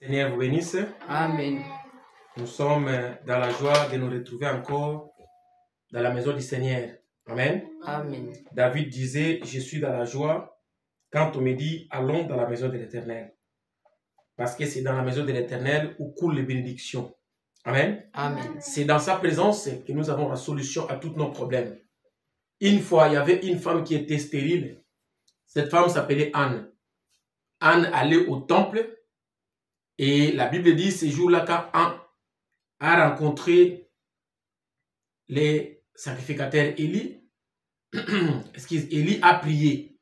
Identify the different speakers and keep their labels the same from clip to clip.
Speaker 1: Seigneur vous bénisse.
Speaker 2: Amen.
Speaker 1: Nous sommes dans la joie de nous retrouver encore dans la maison du Seigneur. Amen.
Speaker 2: Amen.
Speaker 1: David disait, je suis dans la joie quand on me dit, allons dans la maison de l'Éternel. Parce que c'est dans la maison de l'Éternel où coulent les bénédictions. Amen.
Speaker 2: Amen.
Speaker 1: C'est dans sa présence que nous avons la solution à tous nos problèmes. Une fois, il y avait une femme qui était stérile. Cette femme s'appelait Anne. Anne allait au temple. Et la Bible dit, ce jour-là, quand Anne a rencontré les sacrificateurs Élie, Élie a prié.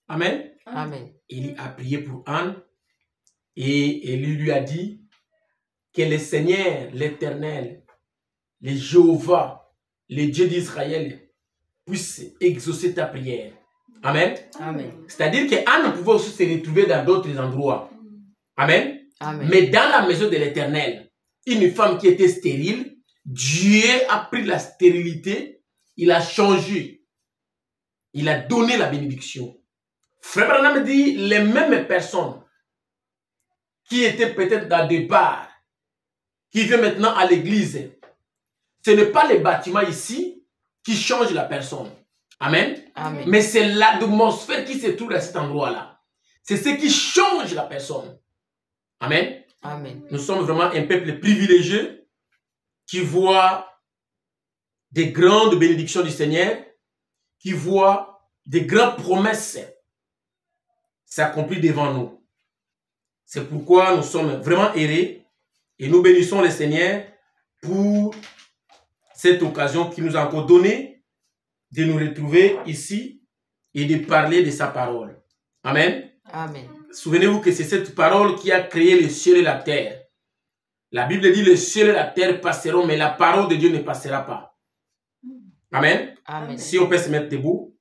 Speaker 1: Amen.
Speaker 2: Amen.
Speaker 1: Élie a prié pour Anne. Et Élie lui a dit que le Seigneur, l'Éternel, le Jéhovah, le Dieu d'Israël, puisse exaucer ta prière. Amen.
Speaker 2: Amen.
Speaker 1: C'est-à-dire qu'Anne pouvait aussi se retrouver dans d'autres endroits. Amen.
Speaker 2: Amen.
Speaker 1: Mais dans la maison de l'Éternel, une femme qui était stérile, Dieu a pris la stérilité, il a changé, il a donné la bénédiction. Frère Branham dit, les mêmes personnes qui étaient peut-être dans des bars, qui viennent maintenant à l'église, ce n'est pas les bâtiments ici qui changent la personne. Amen.
Speaker 2: Amen.
Speaker 1: Mais c'est l'atmosphère qui se trouve à cet endroit-là. C'est ce qui change la personne. Amen.
Speaker 2: Amen.
Speaker 1: Nous sommes vraiment un peuple privilégié qui voit des grandes bénédictions du Seigneur, qui voit des grandes promesses s'accomplir devant nous. C'est pourquoi nous sommes vraiment heureux et nous bénissons le Seigneur pour cette occasion qu'il nous a encore donnée de nous retrouver ici et de parler de sa parole. Amen.
Speaker 2: Amen.
Speaker 1: Souvenez-vous que c'est cette parole qui a créé le ciel et la terre. La Bible dit le ciel et la terre passeront, mais la parole de Dieu ne passera pas. Amen.
Speaker 2: Amen.
Speaker 1: Si on peut se mettre debout,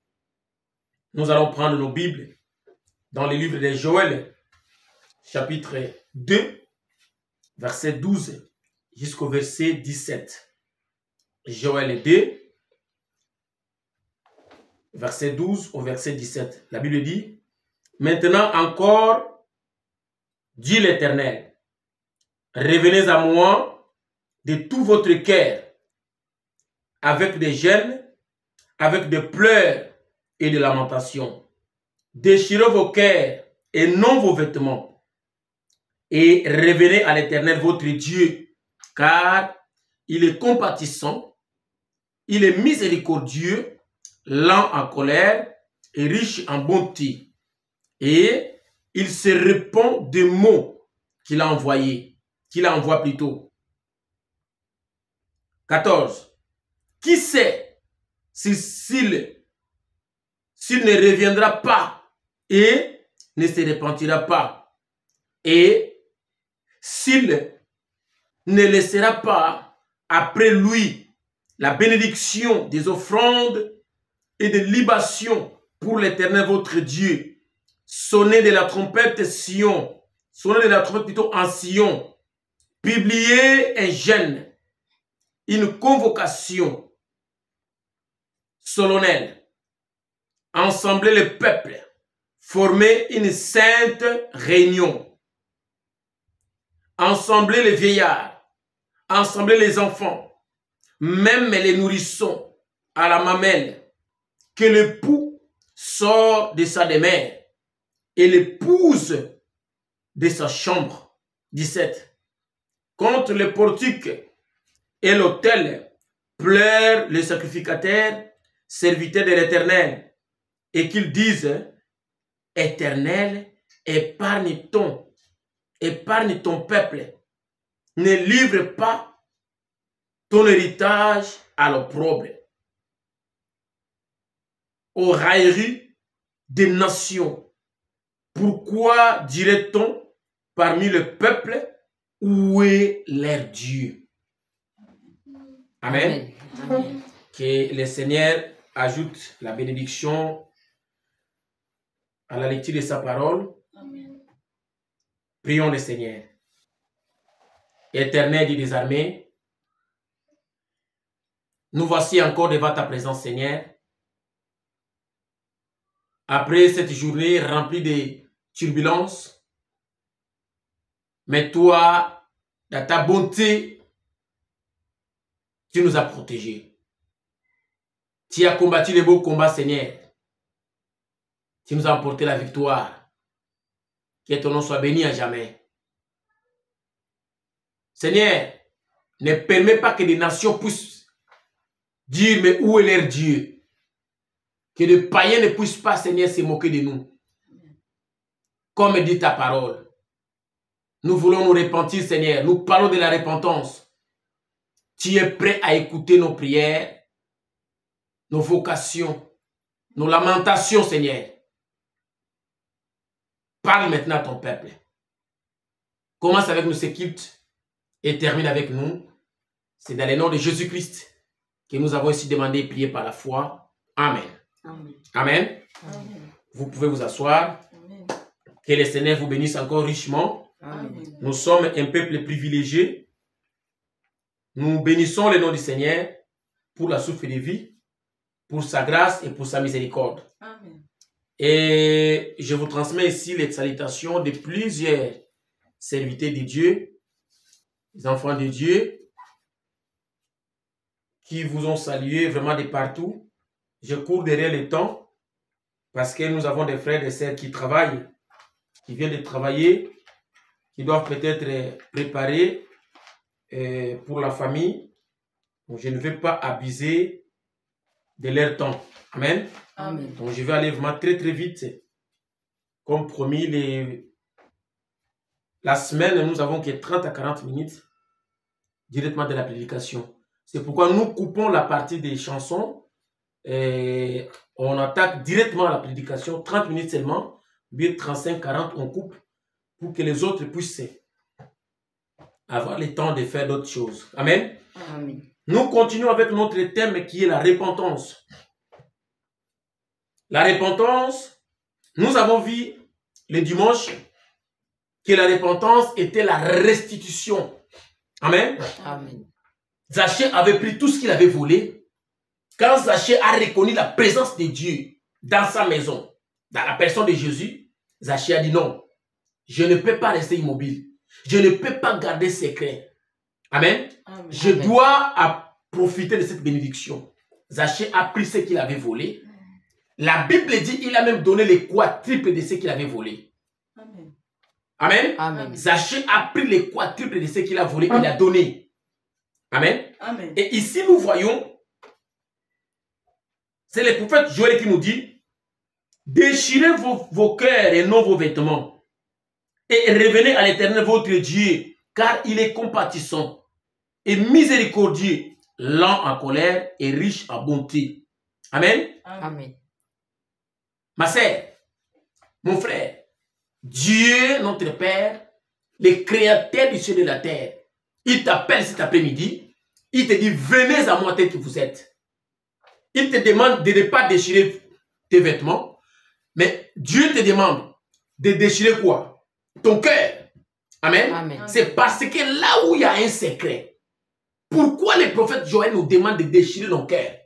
Speaker 1: nous allons prendre nos Bibles dans le livre de Joël, chapitre 2, verset 12 jusqu'au verset 17. Joël 2, verset 12 au verset 17. La Bible dit, maintenant encore, dit l'Éternel, revenez à moi de tout votre cœur, avec des gênes, avec des pleurs et des lamentations. Déchirez vos cœurs et non vos vêtements, et revenez à l'Éternel votre Dieu, car il est compatissant, il est miséricordieux, lent en colère et riche en bonté. Et il se répand des mots qu'il a envoyés, qu'il envoie plutôt. 14. Qui sait s'il ne reviendra pas et ne se repentira pas, et s'il ne laissera pas après lui la bénédiction des offrandes et des libations pour l'Éternel votre Dieu. Sonnez de la trompette Sion, sonnez de la trompette plutôt en Sion, publiez un jeûne, une convocation solennelle, assemblez le peuple, formez une sainte réunion, assemblez les vieillards, assemblez les enfants, même les nourrissons à la mamelle, que l'époux sort de sa demeure et l'épouse de sa chambre. 17. Contre le portique et l'autel pleurent les sacrificateurs, serviteurs de l'Éternel, et qu'ils disent, Éternel, épargne ton peuple, ne livre pas ton héritage à l'opprobre, aux railleries des nations. Pourquoi dirait-on parmi le peuple, où est leur Dieu? Amen.
Speaker 2: Amen.
Speaker 1: Que le Seigneur ajoute la bénédiction à la lecture de sa parole.
Speaker 2: Amen.
Speaker 1: Prions le Seigneur. Éternel Dieu des armées, nous voici encore devant ta présence, Seigneur. Après cette journée remplie de turbulences, Mais toi, dans ta bonté, tu nous as protégés. Tu as combattu les beaux combats, Seigneur. Tu nous as apporté la victoire. Que ton nom soit béni à jamais. Seigneur, ne permets pas que des nations puissent dire, mais où est leur Dieu? Que les païens ne puissent pas, Seigneur, se moquer de nous. Comme dit ta parole. Nous voulons nous repentir, Seigneur. Nous parlons de la repentance. Tu es prêt à écouter nos prières, nos vocations, nos lamentations, Seigneur. Parle maintenant à ton peuple. Commence avec nous ce culte et termine avec nous. C'est dans le nom de Jésus-Christ que nous avons ici demandé et prié par la foi. Amen. Amen. Amen. Amen. Vous pouvez vous asseoir. Amen. Que le Seigneur vous bénisse encore richement. Amen. Nous sommes un peuple privilégié. Nous bénissons le nom du Seigneur pour la souffle de vie, pour sa grâce et pour sa miséricorde. Amen. Et je vous transmets ici les salutations de plusieurs serviteurs de Dieu, les enfants de Dieu, qui vous ont salué vraiment de partout. Je cours derrière le temps parce que nous avons des frères et des sœurs qui travaillent, qui viennent de travailler, qui doivent peut-être préparer pour la famille. Donc, je ne vais pas abuser de leur temps. Amen. Amen. Donc, je vais aller vraiment très très vite. Comme promis, la semaine, nous avons que 30 à 40 minutes directement de la prédication. C'est pourquoi nous coupons la partie des chansons et on attaque directement la prédication, 30 minutes seulement, bien 35-40, on coupe pour que les autres puissent avoir le temps de faire d'autres choses. Amen. Amen. Nous continuons avec notre thème qui est la repentance. La repentance, nous avons vu le dimanche que la repentance était la restitution. Amen. Amen. Zachée avait pris tout ce qu'il avait volé. Quand Zachée a reconnu la présence de Dieu dans sa maison, dans la personne de Jésus, Zachée a dit non, je ne peux pas rester immobile. Je ne peux pas garder secret. Amen. Amen. Je dois profiter de cette bénédiction. Zachée a pris ce qu'il avait volé. La Bible dit qu'il a même donné les quadruples de ce qu'il avait volé. Amen. Amen. Amen. Zachée a pris les quadruples de ce qu'il a volé et l'a donné. Amen. Amen. Et ici, nous voyons, c'est le prophète Joël qui nous dit, déchirez vos cœurs et non vos vêtements, et revenez à l'Éternel votre Dieu, car il est compatissant et miséricordieux, lent en colère et riche en bonté. Amen. Amen. Ma sœur, mon frère, Dieu, notre Père, le créateur du ciel et de la terre, il t'appelle cet après-midi, il te dit, venez à moi tel que vous êtes. Il te demande de ne pas déchirer tes vêtements, mais Dieu te demande de déchirer quoi? Ton cœur. Amen. Amen. C'est parce que là où il y a un secret, pourquoi le prophète Joël nous demande de déchirer nos cœurs?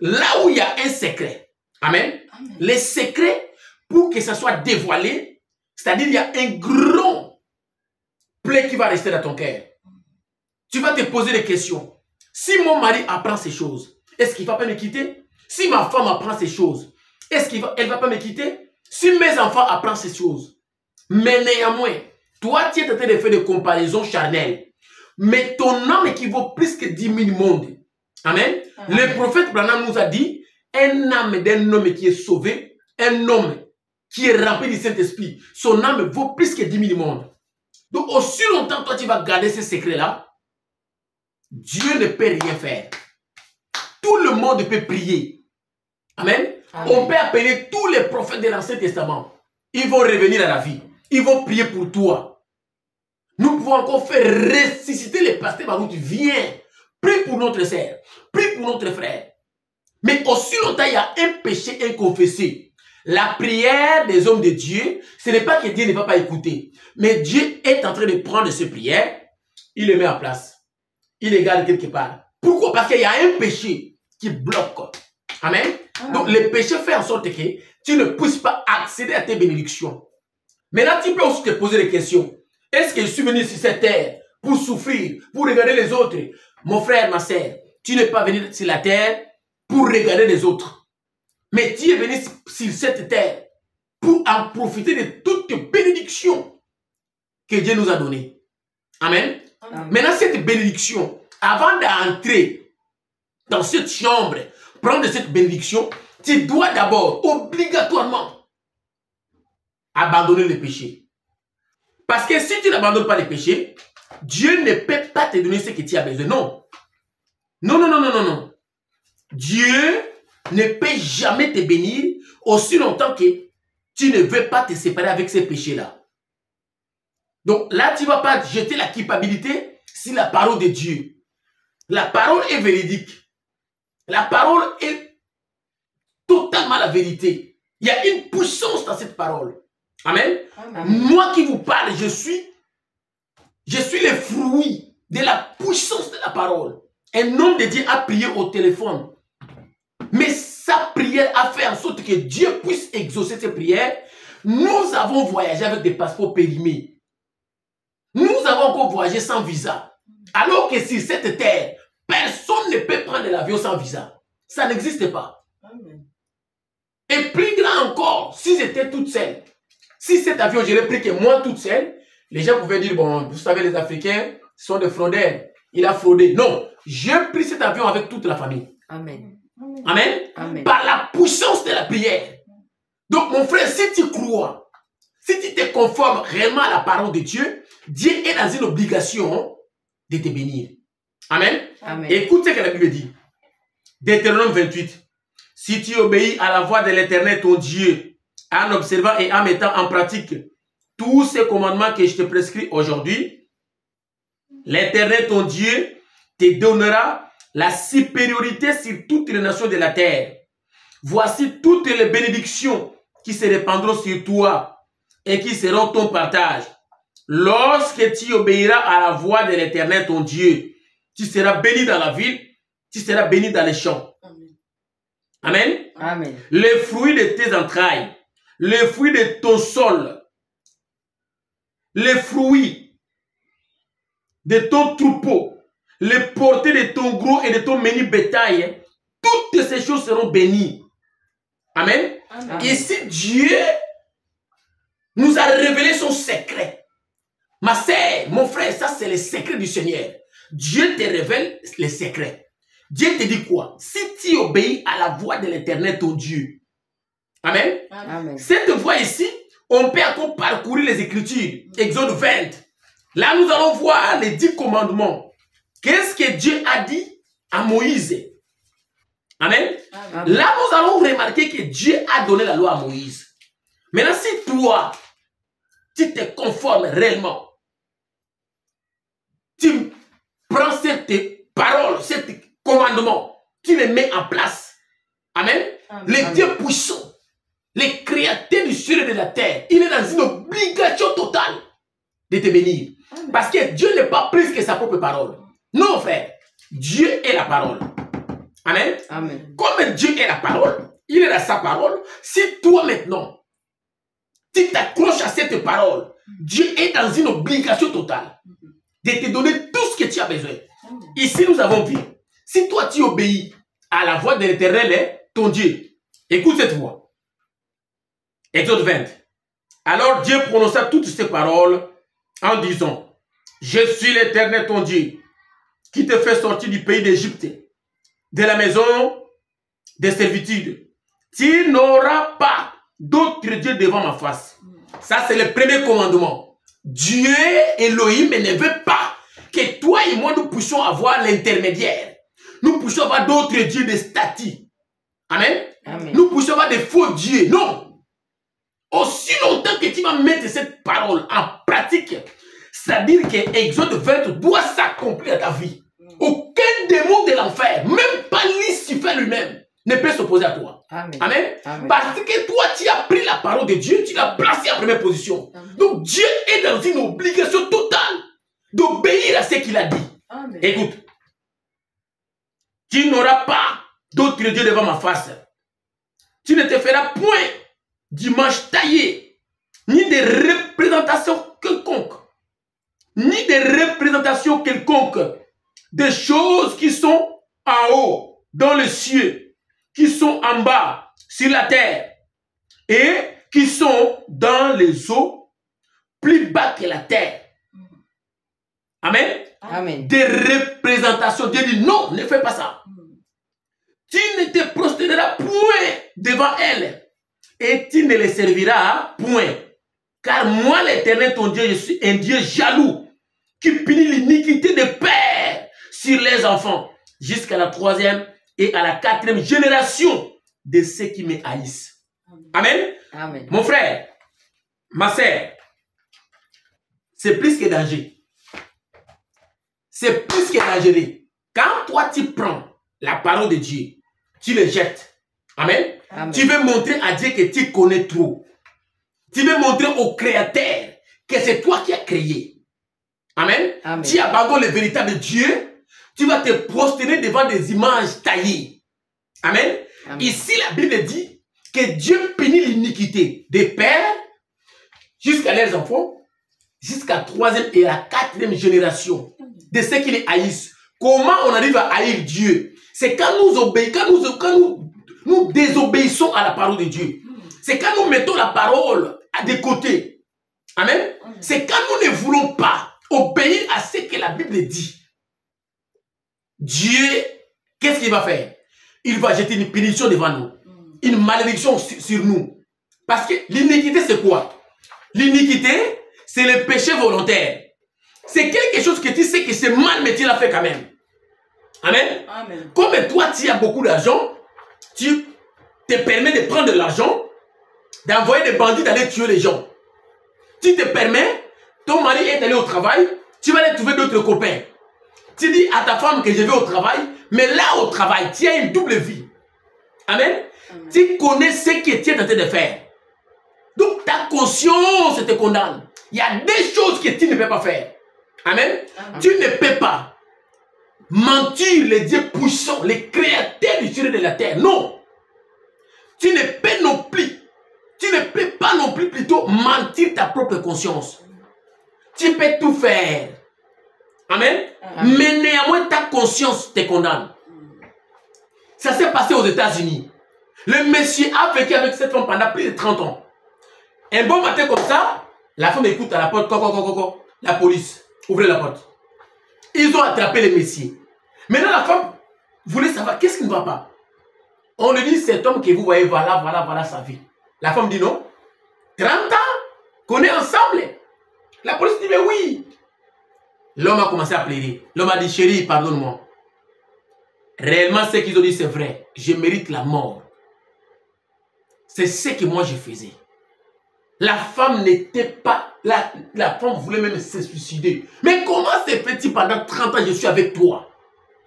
Speaker 1: Là où il y a un secret, amen. Amen. Les secrets, pour que ça soit dévoilé, c'est-à-dire il y a un grand plaie qui va rester dans ton cœur. Tu vas te poser des questions. Si mon mari apprend ces choses, est-ce qu'il ne va pas me quitter? Si ma femme apprend ces choses, est-ce qu'elle ne va pas me quitter? Si mes enfants apprennent ces choses. Mais néanmoins, toi, tu es en train de faire des comparaisons charnelles. Mais ton âme qui vaut plus que 10 000 mondes. Amen. Amen. Le prophète Branham nous a dit, un âme d'un homme qui est sauvé, un homme qui est rempli du Saint-Esprit, son âme vaut plus que 10 000 mondes. Donc, aussi longtemps toi tu vas garder ces secrets-là, Dieu ne peut rien faire. Tout le monde peut prier. Amen. Amen. On peut appeler tous les prophètes de l'Ancien Testament. Ils vont revenir à la vie. Ils vont prier pour toi. Nous pouvons encore faire ressusciter les pasteurs Barout. Viens, prie pour notre sœur, prie pour notre frère. Mais aussi longtemps il y a un péché inconfessé. La prière des hommes de Dieu, ce n'est pas que Dieu ne va pas écouter. Mais Dieu est en train de prendre ces prières, il les met en place. Il les garde quelque part. Pourquoi? Parce qu'il y a un péché qui bloque. Amen. Amen. Donc le péché fait en sorte que tu ne puisses pas accéder à tes bénédictions. Maintenant, tu peux aussi te poser des questions. Est-ce que je suis venu sur cette terre pour souffrir, pour regarder les autres? Mon frère, ma sœur, tu n'es pas venu sur la terre pour regarder les autres. Mais tu es venu sur cette terre pour en profiter de toutes les bénédictions que Dieu nous a données. Amen. Amen. Maintenant, cette bénédiction, avant d'entrer dans cette chambre, prendre cette bénédiction, tu dois d'abord, obligatoirement, abandonner le péché. Parce que si tu n'abandonnes pas le péché, Dieu ne peut pas te donner ce que tu as besoin. Non. Non, non, non, non, non, non. Dieu ne peut jamais te bénir aussi longtemps que tu ne veux pas te séparer avec ces péchés-là. Donc là, tu ne vas pas jeter la culpabilité sur la parole de Dieu. La parole est véridique. La parole est totalement la vérité. Il y a une puissance dans cette parole. Amen. Amen. Moi qui vous parle, je suis le fruit de la puissance de la parole. Un homme de Dieu a prié au téléphone. Mais sa prière a fait en sorte que Dieu puisse exaucer ses prières. Nous avons voyagé avec des passeports périmés. Nous avons encore voyagé sans visa. Alors que sur cette terre, personne ne peut prendre l'avion sans visa. Ça n'existe pas. Amen. Et plus grand encore, si j'étais toute seule, si cet avion, je l'ai pris que moi toute seule, les gens pouvaient dire, bon, vous savez, les Africains sont des fraudeurs. Il a fraudé. Non, j'ai pris cet avion avec toute la famille. Amen. Amen. Amen. Par la puissance de la prière. Donc, mon frère, si tu crois, si tu te conformes réellement à la parole de Dieu, Dieu est dans une obligation de te bénir. Amen. Amen. Écoute ce que la Bible dit. Deutéronome 28. Si tu obéis à la voix de l'Éternel, ton Dieu, en observant et en mettant en pratique tous ces commandements que je te prescris aujourd'hui, l'Éternel, ton Dieu, te donnera la supériorité sur toutes les nations de la terre. Voici toutes les bénédictions qui se répandront sur toi et qui seront ton partage. Lorsque tu obéiras à la voix de l'Éternel, ton Dieu, tu seras béni dans la ville, tu seras béni dans les champs. Amen. Amen. Les fruits de tes entrailles, les fruits de ton sol, les fruits de ton troupeau, les portées de ton gros et de ton menu bétail, toutes ces choses seront bénies. Amen. Amen. Ici, Dieu nous a révélé son secret. Ma sœur, mon frère, ça c'est le secret du Seigneur. Dieu te révèle les secrets. Dieu te dit quoi? Si tu obéis à la voix de l'Éternel, ton Dieu. Amen. Amen. Cette voix ici, on peut encore parcourir les Écritures. Exode 20. Là, nous allons voir les 10 commandements. Qu'est-ce que Dieu a dit à Moïse? Amen. Amen. Là, nous allons remarquer que Dieu a donné la loi à Moïse. Maintenant, si toi, tu te conformes réellement, tu prends cette parole, cet commandement, tu les mets en place. Amen. Amen. Le Dieu puissant, le créateur du ciel et de la terre, il est dans une obligation totale de te bénir. Amen. Parce que Dieu n'est pas plus que sa propre parole. Non, frère. Dieu est la parole. Amen. Amen. Comme Dieu est la parole, il est dans sa parole. Si toi maintenant, tu t'accroches à cette parole, Dieu est dans une obligation totale de te donner tout ce que tu as besoin. Ici, nous avons vu, si toi tu obéis à la voix de l'Éternel, ton Dieu, écoute cette voix. Exode 20. Alors Dieu prononça toutes ces paroles en disant, je suis l'Éternel ton Dieu, qui te fait sortir du pays d'Égypte, de la maison de servitude. Tu n'auras pas d'autre Dieu devant ma face. Ça, c'est le premier commandement. Dieu, Elohim, ne veut pas que toi et moi, nous puissions avoir l'intermédiaire. Nous puissions avoir d'autres dieux de statut. Amen. Amen. Nous puissions avoir des faux dieux. Non. Aussi longtemps que tu vas mettre cette parole en pratique, c'est-à-dire que Exode 20 doit s'accomplir à ta vie. Aucun démon de l'enfer, même pas Lucifer lui-même, ne peut s'opposer à toi. Amen. Amen. Amen. Parce que toi, tu as pris la parole de Dieu, tu l'as placée en première position. Amen. Donc Dieu est dans une obligation totale d'obéir à ce qu'il a dit. Amen. Écoute, tu n'auras pas d'autre Dieu devant ma face. Tu ne te feras point d'image taillée, ni de représentation quelconque ni des représentations quelconques, des choses qui sont en haut, dans les cieux, qui sont en bas, sur la terre, et qui sont dans les eaux, plus bas que la terre. Amen.
Speaker 2: Amen.
Speaker 1: Des représentations. Dieu dit non, ne fais pas ça. Tu ne te prosterneras point devant elles et tu ne les serviras point. Car moi, l'Éternel, ton Dieu, je suis un Dieu jaloux qui punit l'iniquité des pères sur les enfants jusqu'à la 3e et à la 4e génération de ceux qui me haïssent. Amen.
Speaker 2: Amen.
Speaker 1: Mon frère, ma sœur, c'est plus que danger. C'est plus que dangereux. Quand toi, tu prends la parole de Dieu, tu le jettes. Amen.
Speaker 2: Amen.
Speaker 1: Tu veux montrer à Dieu que tu connais trop. Tu veux montrer au Créateur que c'est toi qui as créé. Amen.
Speaker 2: Amen.
Speaker 1: Tu abandonnes le véritable Dieu. Tu vas te prosterner devant des images taillées. Amen. Amen. Ici, la Bible dit que Dieu punit l'iniquité des pères jusqu'à leurs enfants, jusqu'à la 3e et la 4e génération de ceux qui les haïssent. Comment on arrive à haïr Dieu? C'est quand nous désobéissons à la parole de Dieu. C'est quand nous mettons la parole à des côtés. Amen. C'est quand nous ne voulons pas obéir à ce que la Bible dit. Dieu, qu'est-ce qu'il va faire? Il va jeter une punition devant nous. Une malédiction sur nous. Parce que l'iniquité, c'est quoi? L'iniquité, c'est le péché volontaire. C'est quelque chose que tu sais que c'est mal, mais tu l'as fait quand même. Amen. Amen. Comme toi, tu as beaucoup d'argent, tu te permets de prendre de l'argent, d'envoyer des bandits d'aller tuer les gens. Tu te permets, ton mari est allé au travail, tu vas aller trouver d'autres copains. Tu dis à ta femme que je vais au travail, mais là au travail, tu as une double vie. Amen. Amen. Tu connais ce que tu es en train de faire. Donc ta conscience te condamne. Il y a des choses que tu ne peux pas faire. Amen. Amen. Tu ne peux pas mentir les dieux puissants, les créateurs du ciel et de la terre. Non. Tu ne peux non plus. Tu ne peux pas non plus plutôt mentir ta propre conscience. Tu peux tout faire. Amen. Amen. Mais néanmoins ta conscience te condamne. Ça s'est passé aux États-Unis. Le monsieur a vécu avec cette femme pendant plus de 30 ans. Un bon matin comme ça, la femme écoute à la porte, la police, ouvrez la porte. Ils ont attrapé le monsieur. Maintenant la femme voulait savoir qu'est-ce qui ne va pas. On lui dit, cet homme que vous voyez, voilà sa vie. La femme dit non. 30 ans, qu'on est ensemble. La police dit, mais oui. L'homme a commencé à plaider. L'homme a dit, chérie, pardonne-moi. Réellement, ce qu'ils ont dit, c'est vrai. Je mérite la mort. C'est ce que moi je faisais. La femme n'était pas... La femme voulait même se suicider. Mais comment se fait-il pendant 30 ans je suis avec toi?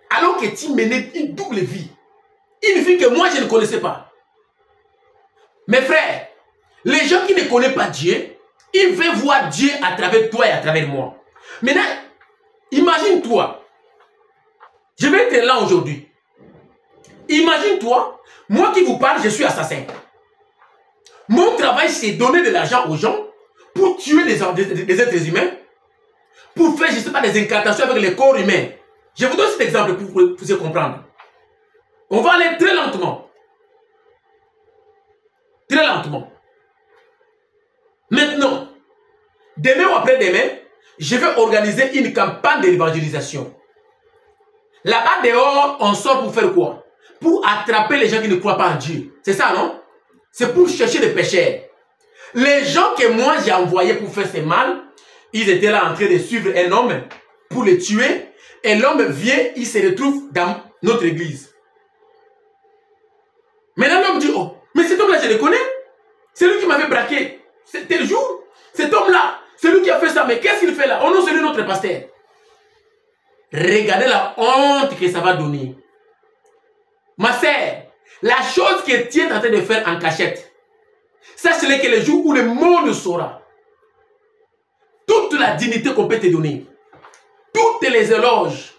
Speaker 1: Alors que tu menais une double vie. Une vie que moi je ne connaissais pas. Mes frères, les gens qui ne connaissent pas Dieu, ils veulent voir Dieu à travers toi et à travers moi. Maintenant, imagine-toi. Je vais être là aujourd'hui. Imagine-toi, moi qui vous parle, je suis assassin. Mon travail, c'est donner de l'argent aux gens pour tuer des êtres humains, pour faire, je ne sais pas, des incantations avec les corps humains. Je vous donne cet exemple pour que vous puissiez comprendre. On va aller très lentement. Très lentement. Maintenant, demain ou après-demain, je vais organiser une campagne d'évangélisation. Là-bas dehors, on sort pour faire quoi? Pour attraper les gens qui ne croient pas en Dieu. C'est ça, non? C'est pour chercher des pécheurs. Les gens que moi j'ai envoyés pour faire ce mal, ils étaient là en train de suivre un homme pour le tuer. Et l'homme vient, il se retrouve dans notre église. Maintenant l'homme dit, oh, mais cet homme-là, je le connais. C'est lui qui m'avait braqué. C'était le jour. Cet homme-là, c'est lui qui a fait ça. Mais qu'est-ce qu'il fait là? Oh non, c'est lui notre pasteur. Regardez la honte que ça va donner. Ma sœur, la chose que tu es en train de faire en cachette, sache-le que le jour où le monde saura, toute la dignité qu'on peut te donner, toutes les éloges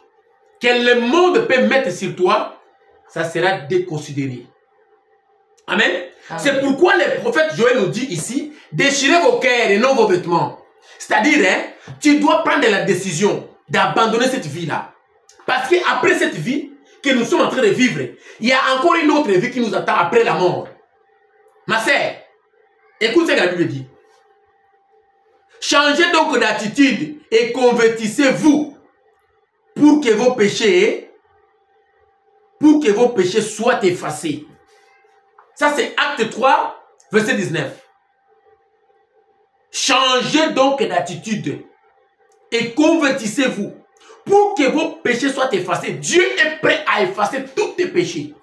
Speaker 1: que le monde peut mettre sur toi, ça sera déconsidéré. Amen. C'est pourquoi le prophète Joël nous dit ici, déchirez vos cœurs et non vos vêtements. C'est-à-dire, hein, tu dois prendre la décision d'abandonner cette vie-là. Parce qu'après cette vie que nous sommes en train de vivre, il y a encore une autre vie qui nous attend après la mort. Ma sœur, écoute ce que la Bible dit. Changez donc d'attitude et convertissez-vous pour que vos péchés soient effacés. Ça c'est Acte 3, verset 19. Changez donc d'attitude et convertissez-vous pour que vos péchés soient effacés. Dieu est prêt à effacer tous tes péchés.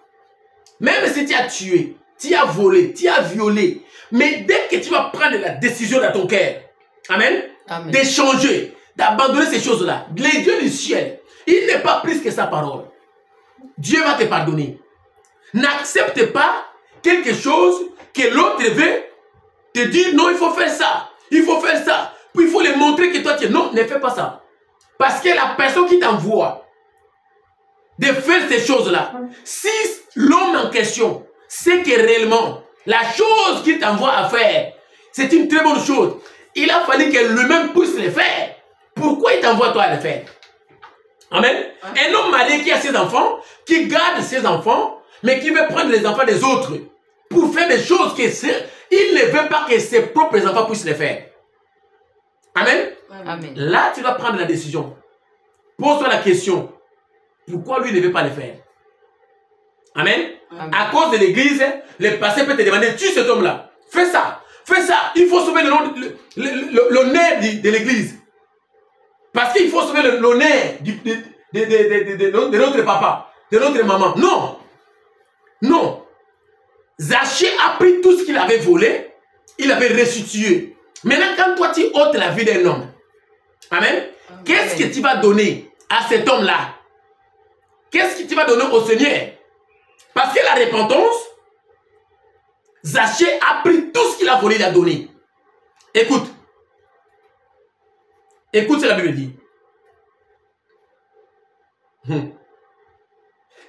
Speaker 1: Même si tu as tué, tu as volé, tu as violé. Mais dès que tu vas prendre la décision dans ton cœur, amen, de changer, d'abandonner ces choses-là, les dieux du ciel, il n'est pas plus que sa parole. Dieu va te pardonner. N'accepte pas quelque chose que l'autre veut te dire, non, il faut faire ça, il faut faire ça. Puis il faut lui montrer que toi tu es. Non, ne fais pas ça. Parce que la personne qui t'envoie de faire ces choses-là, si l'homme en question sait que réellement la chose qu'il t'envoie à faire, c'est une très bonne chose, il a fallu que lui-même puisse le faire. Pourquoi il t'envoie toi à le faire? Amen. Un homme marié qui a ses enfants, qui garde ses enfants, mais qui veut prendre les enfants des autres pour faire des choses qu'il ne veut pas que ses propres enfants puissent les faire. Amen.
Speaker 2: Amen.
Speaker 1: Là, tu dois prendre la décision. Pose-toi la question. Pourquoi lui ne veut pas le faire? Amen.
Speaker 2: Amen.
Speaker 1: À cause de l'église, le pasteur peut te demander, tue cet homme-là. Fais ça. Fais ça. Il faut sauver l'honneur de l'église. Parce qu'il faut sauver l'honneur de notre papa, de notre maman. Non. Non. Zachée a pris tout ce qu'il avait volé. Il avait restitué. Maintenant, quand toi, tu ôtes la vie d'un homme, amen, qu'est-ce que tu vas donner à cet homme-là? Qu'est-ce que tu vas donner au Seigneur? Parce que la repentance, Zachée a pris tout ce qu'il a volé, il a donné. Écoute. Écoute ce que la Bible dit.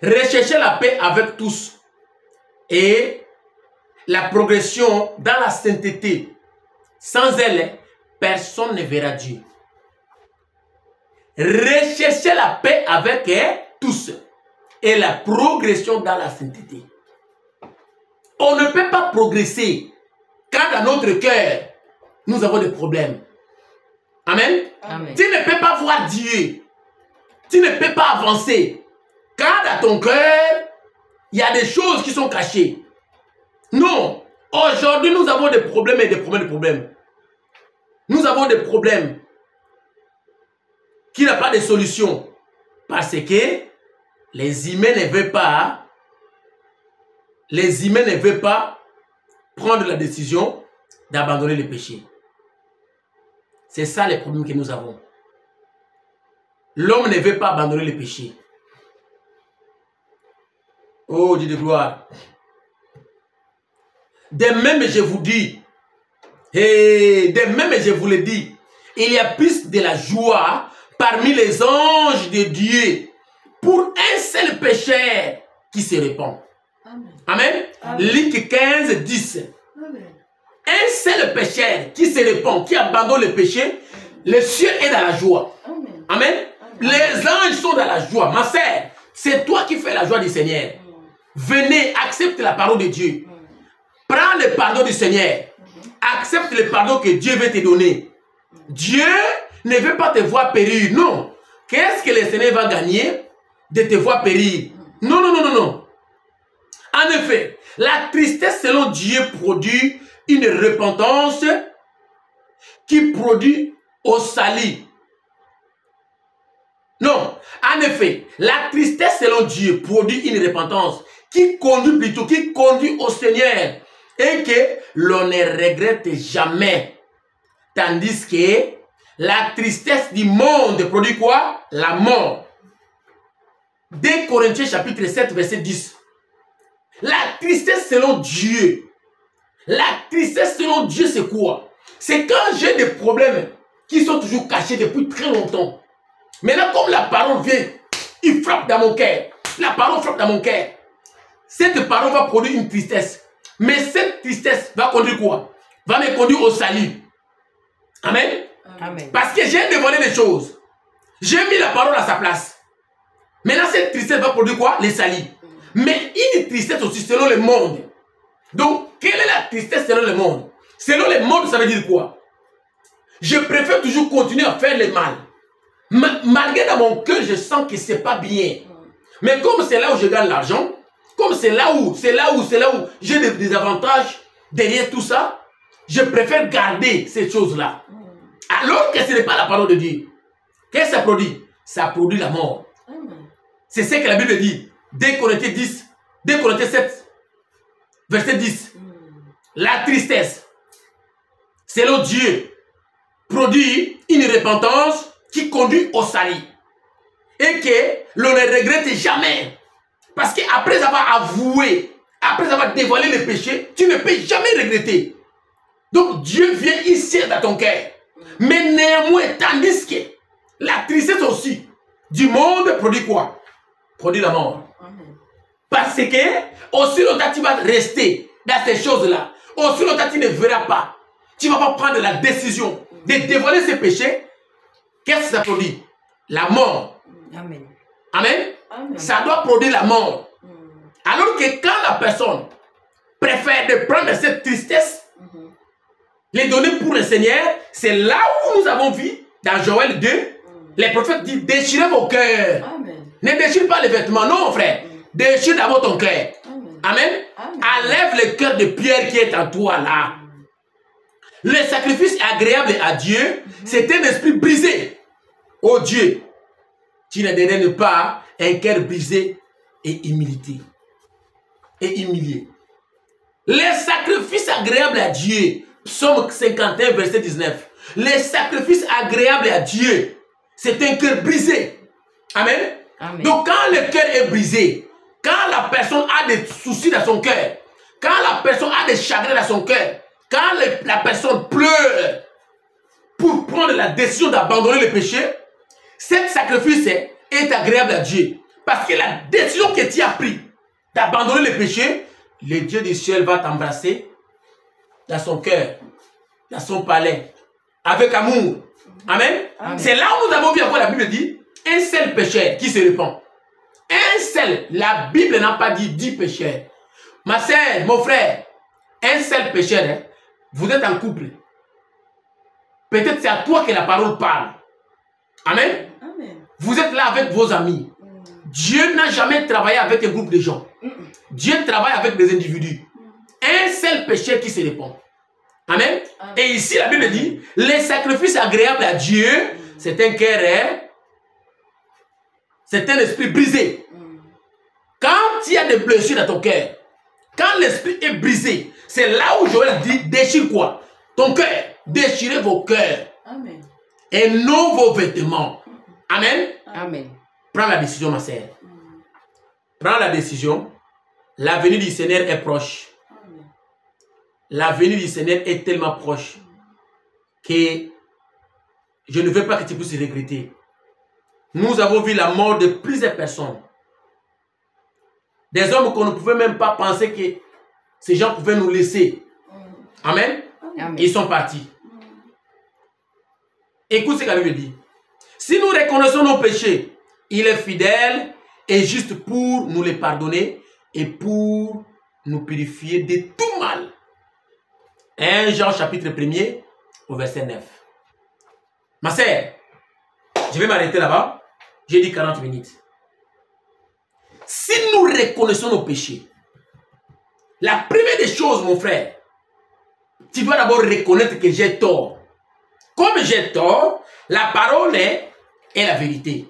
Speaker 1: Recherchez la paix avec tous et la progression dans la sainteté. Sans elle, personne ne verra Dieu. Recherchez la paix avec tous et la progression dans la sainteté. On ne peut pas progresser quand dans notre cœur, nous avons des problèmes. Amen.
Speaker 2: Amen.
Speaker 1: Tu ne peux pas voir Dieu. Tu ne peux pas avancer quand dans ton cœur, il y a des choses qui sont cachées. Non. Aujourd'hui, nous avons des problèmes et des problèmes, des problèmes. Nous avons des problèmes qui n'ont pas de solution. Parce que les humains ne veulent pas, prendre la décision d'abandonner le péché. C'est ça les problèmes que nous avons. L'homme ne veut pas abandonner le péché. Oh Dieu de gloire. De même, je vous dis, de même, je vous le dis, il y a plus de la joie parmi les anges de Dieu pour un seul pécheur qui se répand. Amen. Amen. Amen. Luc 15, 10. Amen. Un seul pécheur qui se répand, qui abandonne le péché, le ciel est dans la joie. Amen. Amen. Amen. Les anges sont dans la joie. Ma sœur, c'est toi qui fais la joie du Seigneur. Venez, accepte la parole de Dieu. Prends le pardon du Seigneur. Accepte le pardon que Dieu veut te donner. Dieu ne veut pas te voir périr. Non. Qu'est-ce que le Seigneur va gagner de te voir périr? Non, non, non, non, non. En effet, la tristesse selon Dieu produit une repentance qui produit au salut. Non. En effet, la tristesse selon Dieu produit une repentance qui conduit au Seigneur et que l'on ne regrette jamais. Tandis que la tristesse du monde produit quoi? La mort. 2 Corinthiens chapitre 7 verset 10. La tristesse selon Dieu. La tristesse selon Dieu c'est quoi? C'est quand j'ai des problèmes qui sont toujours cachés depuis très longtemps. Maintenant comme la parole vient, il frappe dans mon cœur. La parole frappe dans mon cœur. Cette parole va produire une tristesse. Mais cette tristesse va conduire quoi? Va me conduire au salut. Amen.
Speaker 2: Amen.
Speaker 1: Parce que j'ai dévoilé les choses. J'ai mis la parole à sa place. Maintenant, cette tristesse va produire quoi? Les salis. Mais une tristesse aussi selon le monde. Donc, quelle est la tristesse selon le monde? Selon le monde, ça veut dire quoi? Je préfère toujours continuer à faire le mal. Malgré dans mon cœur, je sens que ce n'est pas bien. Mais comme c'est là où je gagne l'argent, comme c'est là où j'ai des avantages derrière tout ça, je préfère garder ces choses-là. Alors que ce n'est pas la parole de Dieu. Qu'est-ce que ça produit? Ça produit la mort. C'est ce que la Bible dit. 2 Corinthiens 7, verset 10. La tristesse, selon Dieu, produit une repentance qui conduit au salut. Et que l'on ne regrette jamais. Parce qu'après avoir avoué, après avoir dévoilé le péché, tu ne peux jamais regretter. Donc Dieu vient, il siège dans ton cœur. Mais néanmoins, tandis que la tristesse aussi du monde produit quoi? Produit la mort. Parce que aussi longtemps tu vas rester dans ces choses-là, aussi longtemps tu ne verras pas. Tu ne vas pas prendre la décision de dévoiler ces péchés. Qu'est-ce que ça produit? La mort.
Speaker 2: Amen.
Speaker 1: Amen. Ça doit produire la mort. Alors que quand la personne préfère de prendre cette tristesse, les donner pour le Seigneur, c'est là où nous avons vu, dans Joël 2, les prophètes disent, déchirez vos cœurs. Ne déchire pas les vêtements, non frère. Déchire d'abord ton cœur. Amen. Enlève le cœur de pierre qui est en toi là. Le sacrifice agréable à Dieu, c'est un esprit brisé. Oh Dieu, tu ne dédaignes pas un cœur brisé et humilité. Et humilié. Les sacrifices agréables à Dieu, Psaume 51, verset 19. Les sacrifices agréables à Dieu, c'est un cœur brisé. Amen. Amen. Donc quand le cœur est brisé, quand la personne a des soucis dans son cœur, quand la personne a des chagrins dans son cœur, quand la personne pleure pour prendre la décision d'abandonner le péché, cet sacrifice est agréable à Dieu. Parce que la décision que tu as prise d'abandonner le péché, le Dieu du ciel va t'embrasser dans son cœur, dans son palais, avec amour. Amen. Amen. C'est là où nous avons vu encore la Bible dit, un seul pécheur qui se répand. Un seul. La Bible n'a pas dit 10 pécheurs. Ma sœur, mon frère, un seul pécheur, hein? Vous êtes en couple. Peut-être c'est à toi que la parole parle. Amen. Amen. Vous êtes là avec vos amis. Dieu n'a jamais travaillé avec un groupe de gens. Dieu travaille avec des individus. Un seul péché qui se répand. Amen. Amen. Et ici, la Bible dit, les sacrifices agréables à Dieu, c'est un cœur, c'est un esprit brisé. Quand il y a des blessures dans ton cœur, quand l'esprit est brisé, c'est là où Joël dit, déchire quoi? Ton cœur. Déchirez vos cœurs. Amen. Et non vos vêtements. Amen. Amen. Prends la décision, ma sœur. Prends la décision. La venue du Seigneur est proche. La venue du Seigneur est tellement proche que je ne veux pas que tu puisses regretter. Nous avons vu la mort de plusieurs personnes. Des hommes qu'on ne pouvait même pas penser que ces gens pouvaient nous laisser. Amen. Amen. Ils sont partis. Écoute ce que la Bible dit. Si nous reconnaissons nos péchés, il est fidèle et juste pour nous les pardonner et pour nous purifier de tout mal. 1 Jean chapitre 1er au verset 9. Ma sœur, je vais m'arrêter là-bas. J'ai dit 40 minutes. Si nous reconnaissons nos péchés, la première des choses, mon frère, tu dois d'abord reconnaître que j'ai tort. Comme j'ai tort, la parole est la vérité.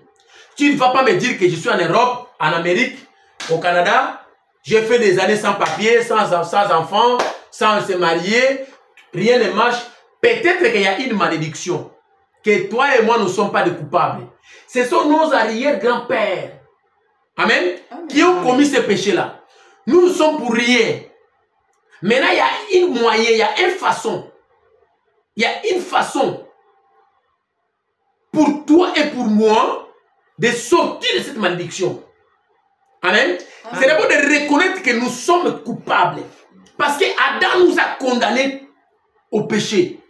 Speaker 1: Tu ne vas pas me dire que je suis en Europe, en Amérique, au Canada, j'ai fait des années sans papier, sans enfants, sans se marier, rien ne marche. Peut-être qu'il y a une malédiction, que toi et moi ne sommes pas des coupables. Ce sont nos arrière-grands-pères, amen, qui ont commis ces péchés-là. Nous ne sommes pour rien. Maintenant, il y a une moyen, il y a une façon. Il y a une façon pour toi et pour moi de sortir de cette malédiction. Amen. C'est d'abord de reconnaître que nous sommes coupables. Parce que Adam nous a condamnés au péché.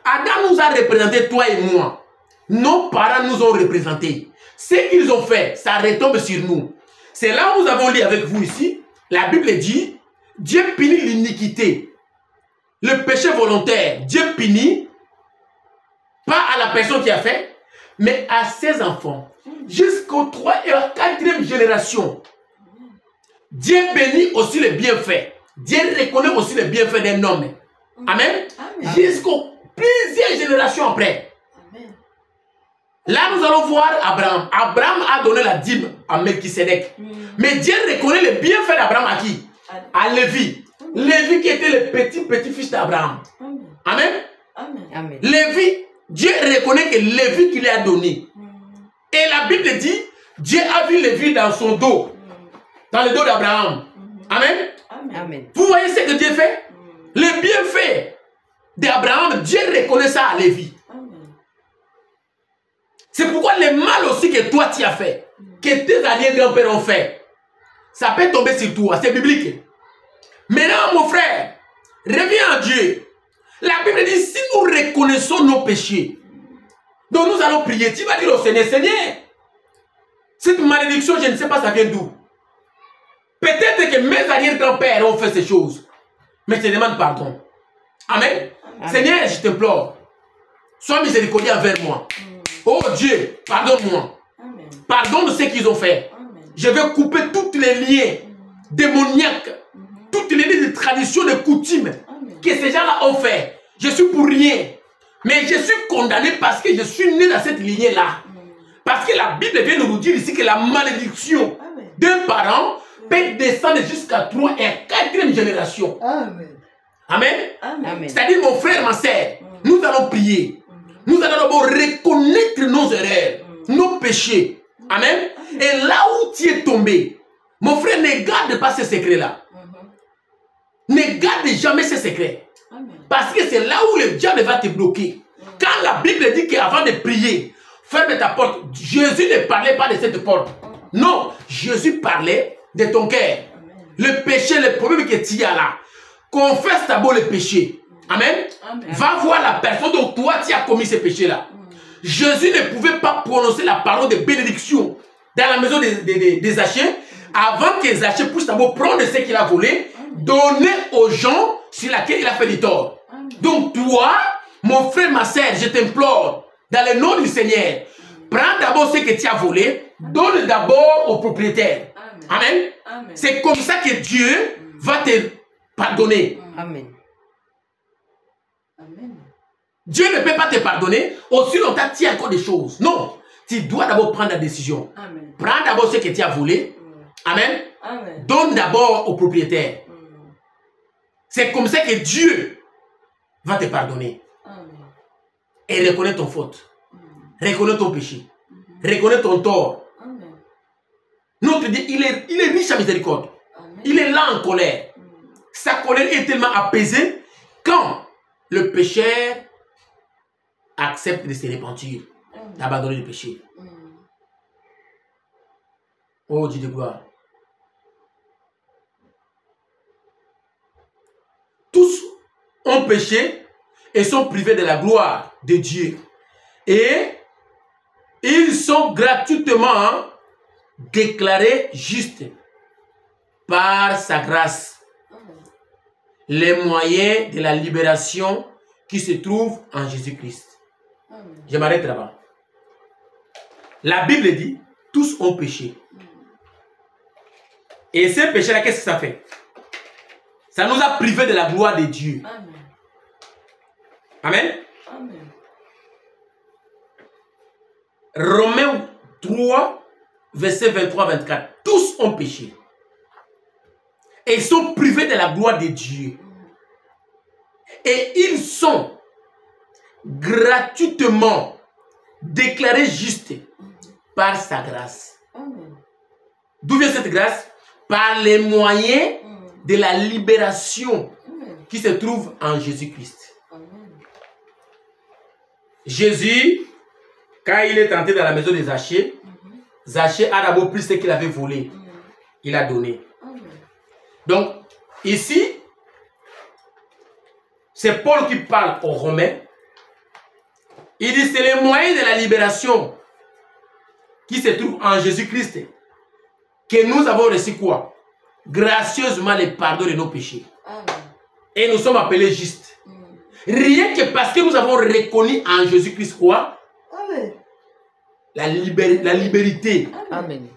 Speaker 1: Adam nous a représenté, toi et moi. Nos parents nous ont représentés. Ce qu'ils ont fait, ça retombe sur nous. C'est là où nous avons lu avec vous ici. La Bible dit, Dieu punit l'iniquité. Le péché volontaire, Dieu punit, pas à la personne qui a fait, mais à ses enfants. Jusqu'aux 3 et 4e génération. Dieu bénit aussi les bienfaits. Dieu reconnaît aussi les bienfaits d'un homme. Amen. Jusqu'aux plusieurs générations après. Amen. Là, nous allons voir Abraham. Abraham a donné la dîme à Melchisedec. Mais Dieu reconnaît les bienfaits d'Abraham à qui? À Lévi. Lévi qui était le petit-fils d'Abraham. Amen. Amen. Lévi, Dieu reconnaît que Lévi qu'il a donné. Et la Bible dit, Dieu a vu Lévi dans son dos. Dans le dos d'Abraham. Amen. Amen. Vous voyez ce que Dieu fait? Les bienfaits d'Abraham, Dieu reconnaît ça à Lévi. C'est pourquoi le mal aussi que toi tu as fait, que tes arrière-grands-pères ont fait, ça peut tomber sur toi, c'est biblique. Maintenant, mon frère, reviens à Dieu. La Bible dit, si nous reconnaissons nos péchés, donc nous allons prier. Tu vas dire au Seigneur, Seigneur, cette malédiction, je ne sais pas ça vient d'où. Peut-être que mes arrière-grands-pères ont fait ces choses. Mais je te demande pardon. Amen. Amen. Seigneur, je t'implore. Sois miséricordieux envers moi. Oh Dieu, pardonne-moi. Pardonne ce qu'ils ont fait. Amen. Je vais couper tous les liens démoniaques, toutes les liens de tradition, de coutumes que ces gens-là ont fait. Je suis pour rien. Mais je suis condamné parce que je suis né dans cette lignée-là. Parce que la Bible vient de nous dire ici que la malédiction d'un parent peut descendre jusqu'à 3 et 4e génération. Amen. Amen. Amen. C'est-à-dire, mon frère, ma sœur, nous allons prier. Nous allons d'abord reconnaître nos erreurs, nos péchés. Amen. Et là où tu es tombé, mon frère, ne garde pas ces secrets-là. Ne garde jamais ces secrets. Parce que c'est là où le diable va te bloquer. Quand la Bible dit qu'avant de prier, ferme ta porte, Jésus ne parlait pas de cette porte. Non, Jésus parlait de ton cœur. Le péché, le problème que tu as là. Confesse d'abord le péché. Amen. Amen. Va voir la personne dont toi tu as commis ce péché-là. Jésus ne pouvait pas prononcer la parole de bénédiction dans la maison des Zachée avant que Zachée puisse d'abord prendre ce qu'il a volé, donner aux gens sur laquelle il a fait du tort. Donc toi, mon frère, ma sœur, je t'implore, dans le nom du Seigneur, prends d'abord ce que tu as volé, donne d'abord au propriétaire. Amen. Amen. C'est comme ça que Dieu va te pardonner. Amen. Amen. Dieu ne peut pas te pardonner aussi longtemps que tu as encore des choses. Non. Tu dois d'abord prendre la décision. Amen. Prends d'abord ce que tu as volé. Amen. Amen. Donne d'abord au propriétaire. C'est comme ça que Dieu va te pardonner. Amen. Et reconnaître ton faute. Reconnaître ton péché. Reconnaître ton tort. Amen. Notre Dieu, il est riche à miséricorde. Amen. Il est là en colère. Sa colère est tellement apaisée quand le pécheur accepte de se repentir, d'abandonner le péché. Oh Dieu de gloire. Tous ont péché et sont privés de la gloire de Dieu. Et ils sont gratuitement déclarés justes par sa grâce. Les moyens de la libération qui se trouvent en Jésus-Christ. Je m'arrête là-bas. La Bible dit, tous ont péché. Et ce péché-là, qu'est-ce que ça fait? Ça nous a privés de la gloire de Dieu. Amen. Amen. Romains 3, verset 23-24. Tous ont péché. Et ils sont privés de la gloire de Dieu. Et ils sont gratuitement déclarés justes par sa grâce. D'où vient cette grâce? Par les moyens de la libération qui se trouve en Jésus-Christ. Jésus, quand il est entré dans la maison de Zachée, Zachée a d'abord pris ce qu'il avait volé. Il a donné. Donc, ici, c'est Paul qui parle aux Romains Il dit, c'est le moyen de la libération qui se trouve en Jésus-Christ que nous avons reçu quoi? Gracieusement le pardon de nos péchés.
Speaker 2: Amen.
Speaker 1: Et nous sommes appelés justes. Rien que parce que nous avons reconnu en Jésus-Christ quoi?
Speaker 2: Amen.
Speaker 1: La liberté.
Speaker 2: Amen.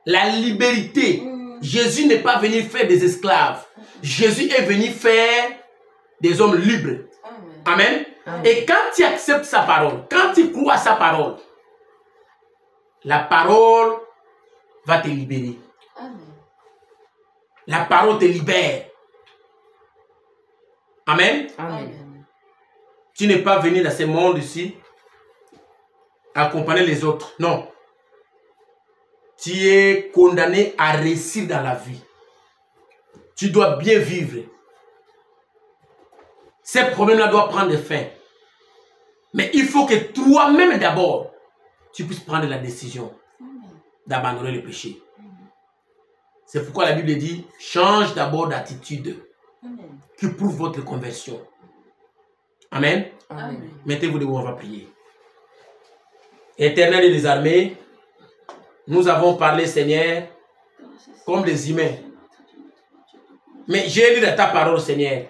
Speaker 1: La liberté. Jésus n'est pas venu faire des esclaves. Jésus est venu faire des hommes libres. Amen.
Speaker 2: Amen.
Speaker 1: Et quand tu acceptes sa parole, quand tu crois à sa parole, la parole va te libérer.
Speaker 2: Amen.
Speaker 1: La parole te libère. Amen.
Speaker 2: Amen.
Speaker 1: Tu n'es pas venu dans ce monde ici accompagner les autres. Non. Tu es condamné à réussir dans la vie. Tu dois bien vivre. Ces problèmes-là doivent prendre fin. Mais il faut que toi-même d'abord, tu puisses prendre la décision d'abandonner le péché. C'est pourquoi la Bible dit, change d'abord d'attitude qui prouve votre conversion. Amen.
Speaker 2: Amen.
Speaker 1: Mettez-vous debout, on va prier. Éternel des armées, nous avons parlé, Seigneur, comme des humains. Mais j'ai lu dans ta parole, Seigneur.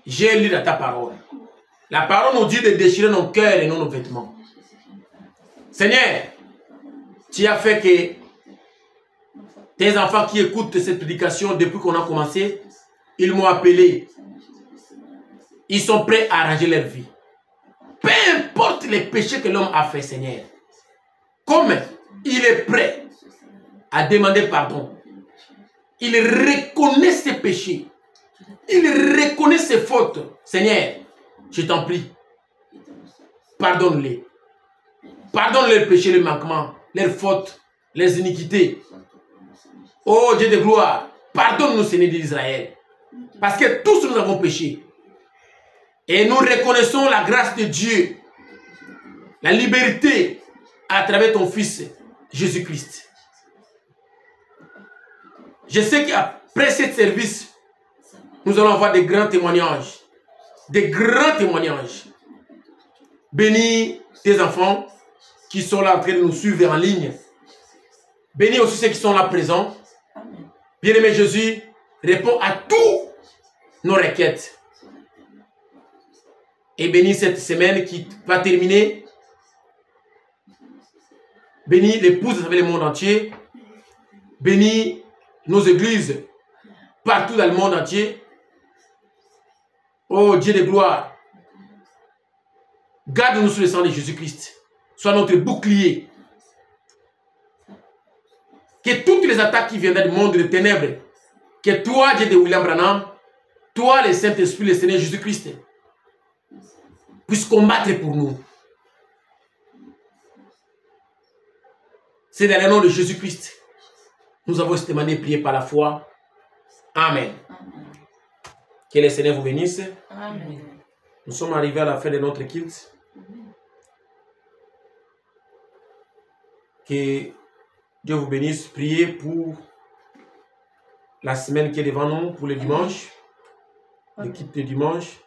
Speaker 1: J'ai lu dans ta parole. La parole nous dit de déchirer nos cœurs et non nos vêtements. Seigneur, tu as fait que tes enfants qui écoutent cette prédication depuis qu'on a commencé, ils m'ont appelé. Ils sont prêts à arranger leur vie. Peu importe les péchés que l'homme a fait, Seigneur. Comme il est prêt à demander pardon. Il reconnaît ses péchés. Il reconnaît ses fautes. Seigneur, je t'en prie. Pardonne-les. Pardonne leurs péchés, les manquements, leurs fautes, les iniquités. Oh Dieu de gloire, pardonne-nous, Seigneur d'Israël. Parce que tous nous avons péché. Et nous reconnaissons la grâce de Dieu, la liberté à travers ton Fils, Jésus-Christ. Je sais qu'après ce service, nous allons avoir des grands témoignages. Des grands témoignages. Bénis tes enfants qui sont là en train de nous suivre en ligne. Bénis aussi ceux qui sont là présents. Bien-aimé Jésus, réponds à toutes nos requêtes. Et bénis cette semaine qui va terminer. Bénis l'épouse avec le monde entier. Bénis nos églises partout dans le monde entier. Oh Dieu de gloire. Garde-nous sous le sang de Jésus-Christ. Sois notre bouclier. Que toutes les attaques qui viendraient du monde de ténèbres, que toi, Dieu de William Branham, toi, le Saint-Esprit, le Seigneur Jésus-Christ, puisse combattre pour nous. C'est dans le nom de Jésus-Christ. Nous avons demandé et prié par la foi. Amen. Que le Seigneur vous bénisse.
Speaker 2: Amen.
Speaker 1: Nous sommes arrivés à la fin de notre culte. Que Dieu vous bénisse. Priez pour la semaine qui est devant nous, pour le dimanche. Le culte de dimanche.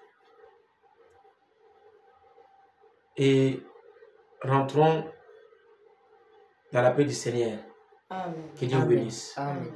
Speaker 1: Et rentrons dans la paix du Seigneur.
Speaker 2: Amen.
Speaker 1: Que Dieu vous bénisse.
Speaker 2: Amen.